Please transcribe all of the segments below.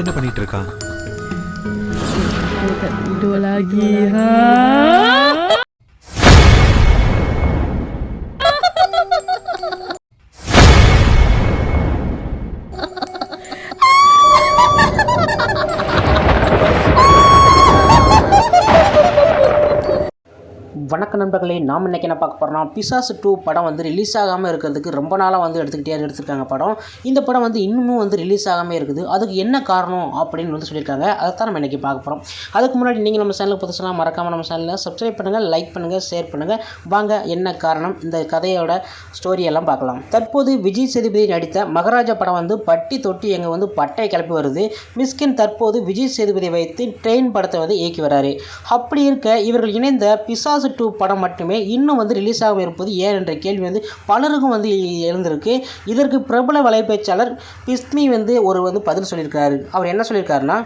என்ன பண்ணிட்டு இருக்கா? Tak tidur lagi ha. வணக்கம் நண்பர்களே, நாம் இன்றைக்கி என்ன பார்க்க போகிறோம்னா பிசாசு 2 படம் வந்து ரிலீஸ் ஆகாமல் இருக்கிறதுக்கு ரொம்ப நாளாக வந்து எடுத்துருக்காங்க படம். இந்த படம் வந்து இன்னமும் வந்து ரிலீஸ் ஆகாமல் இருக்குது. அதுக்கு என்ன காரணம் அப்படின்னு வந்து சொல்லியிருக்காங்க. அதை தான் நம்ம இன்றைக்கி பார்க்க போகிறோம். அதுக்கு முன்னாடி நீங்கள் நம்ம சேனலுக்கு புதுசுனா மறக்காமல் நம்ம சேனலில் சப்ஸ்கிரைப் பண்ணுங்கள், லைக் பண்ணுங்கள், ஷேர் பண்ணுங்கள். வாங்க என்ன காரணம் இந்த கதையோட ஸ்டோரியெல்லாம் பார்க்கலாம். தற்போது விஜய் சேதுபதி நடித்த மகாராஜா படம் வந்து பட்டி தொட்டி எங்கே வந்து பட்டை கிளப்பி வருது. மிஸ்கின் தற்போது விஜய் சேதுபதி வைத்து ட்ரெயின் படத்தை வந்து இயக்கி வராரு. அப்படி இருக்க இவர்கள் இணைந்த பிசாசு 2 படம் மட்டுமே இன்னும் வந்து ரிலீஸ் ஆக இருப்பது ஏன் என்ற கேள்வி வந்து பலருக்கும் வந்து எழுந்திருக்கு. இதற்கு பிரபல வலைப்பேச்சாளர் பிஸ்மி வந்து பதில் சொல்லியிருக்காரு. அவர் என்ன சொல்லியிருக்காருன்னா,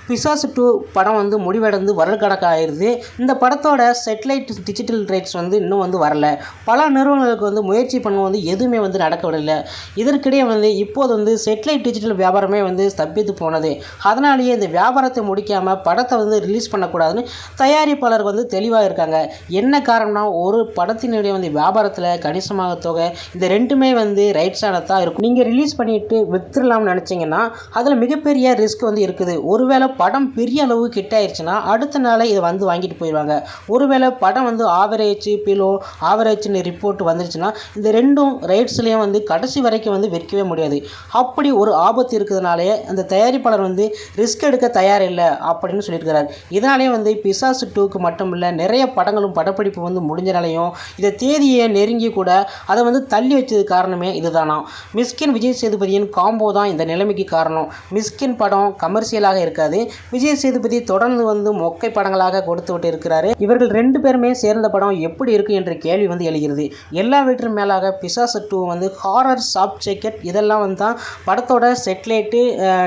பிசாசு 2 படம் வந்து முடிவடைந்து வருடக்கணக்காகிடுது. இந்த படத்தோட சேட்டலைட் டிஜிட்டல் ரைட்ஸ் வந்து இன்னும் வந்து வரல. பல நிறுவனங்களுக்கு வந்து முயற்சி பண்ண எதுவுமே வந்து நடக்கவில்லை. இதற்கிடையே வந்து இப்போது வந்து சேட்டலைட் டிஜிட்டல் வியாபாரமே வந்து ஸ்தம்பித்து போனது. அதனாலேயே இந்த வியாபாரத்தை முடிக்காமல் படத்தை வந்து ரிலீஸ் பண்ணக்கூடாதுன்னு தயாரிப்பாளர் வந்து தெளிவாக இருக்காங்க. என்ன காரணம்னா, ஒரு படத்தினுடைய வந்து வியாபாரத்தில் கணிசமாக தொகை இந்த ரெண்டுமே வந்து ரைட்ஸானதான் இருக்கும். நீங்கள் ரிலீஸ் பண்ணிவிட்டு வித்துடலாம்னு நினச்சிங்கன்னா அதில் மிகப்பெரிய ரிஸ்க் வந்து இருக்குது. ஒருவேளை படம் பெரிய அளவு கிட்ட ஆயிடுச்சுன்னா அடுத்த நாளே இதை வந்து வாங்கிட்டு போயிடுவாங்க. ஒருவேளை படம் வந்து ஆவரேஜ் பிலோ ஆவரேஜ்னு ரிப்போர்ட் வந்துருச்சுன்னா இந்த ரெண்டும் ரைட்ஸ்லேயும் வந்து கடைசி வரைக்கும் வந்து விற்கவே முடியாது. அப்படி ஒரு ஆபத்து இருக்கிறதுனாலே அந்த தயாரிப்பாளர் வந்து ரிஸ்க் எடுக்க தயாரில்லை அப்படின்னு சொல்லியிருக்கிறார். இதனாலே வந்து பிசாசு 2க்கு மட்டும் இல்லை, நிறைய படங்களும் படப்பிடிப்பு வந்து முடிஞ்சனாலையும் இதை தேதியை நெருங்கி கூட அதை வந்து தள்ளி வச்சது காரணமே இதுதானா. மிஸ்கின் விஜய் சேதுபதியின் காம்போ தான் இந்த நிலைமைக்கு காரணம். மிஸ்கின் படம் கமர்ஷியலாக இருக்காது. விஜய் சேதுபதி தொடர்ந்து வந்து மொக்கை படங்களாக கொடுத்து விட்டு இருக்கிறாரு. இவர்கள் 2 பேருமே சேர்ந்த படம் எப்படி இருக்கு என்ற கேள்வி வந்து எழுகிறது. எல்லாவற்றும் மேலாக பிசாசு 2 வந்து ஹாரர் சாஃப்ட் ஜாக்கெட் இதெல்லாம் வந்து தான் படத்தோட செட்லைட்டு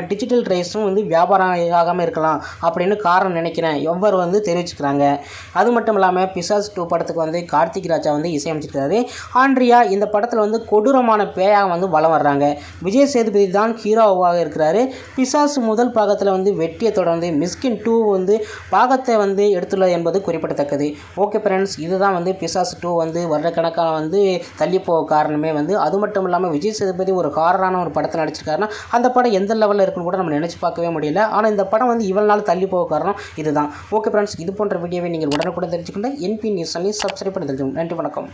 டிஜிட்டல் ரைஸும் வந்து வியாபாரம் ஆகாமல் இருக்கலாம் அப்படின்னு காரணம் நினைக்கிறேன் எவ்வாறு வந்து தெரிவிச்சுக்கிறாங்க. அது மட்டும் இல்லாமல் பிசாசு 2 படத்துக்கு வந்து கார்த்திக் ராஜா வந்து இசையமைச்சிருக்காரு. ஆண்ட்ரியா இந்த படத்தில் வந்து கொடூரமான பேயாக வந்து வலம் வர்றாங்க. விஜய் சேதுபதி தான் ஹீரோவாக இருக்கிறாரு. பிசாசு முதல் பாகத்தில் வந்து வெற்றியை தொடர்ந்து மிஸ்கின் 2 வந்து பாகத்தை வந்து எடுத்துள்ளது என்பது குறிப்பிடத்தக்கது. ஓகே ஃப்ரெண்ட்ஸ், இதுதான் வந்து பிசாசு 2 வந்து வருடக்கணக்காக வந்து தள்ளி போக காரணமே வந்து. அது மட்டும் இல்லாமல் விஜய் சேதுபதி ஒரு ஹாரரான ஒரு படத்தை நடிச்சிருக்காருன்னா அந்த படம் எந்த லெவலில் இருக்குன்னு கூட நம்ம நினச்சி பார்க்கவே முடியல. ஆனால் இந்த படம் வந்து இவ்வளவு நாள் தள்ளி போக காரணம் இதுதான். ஓகே ஃப்ரெண்ட்ஸ், இது போன்ற வீடியோவை நீங்கள் உடனுக்குடன் தெரிஞ்சுக்கொண்டு என்பி நியூஸ் சேனலை சப்ஸ்கிரைப் பண்ணி தெரிஞ்சுக்கணும். நன்றி, வணக்கம்.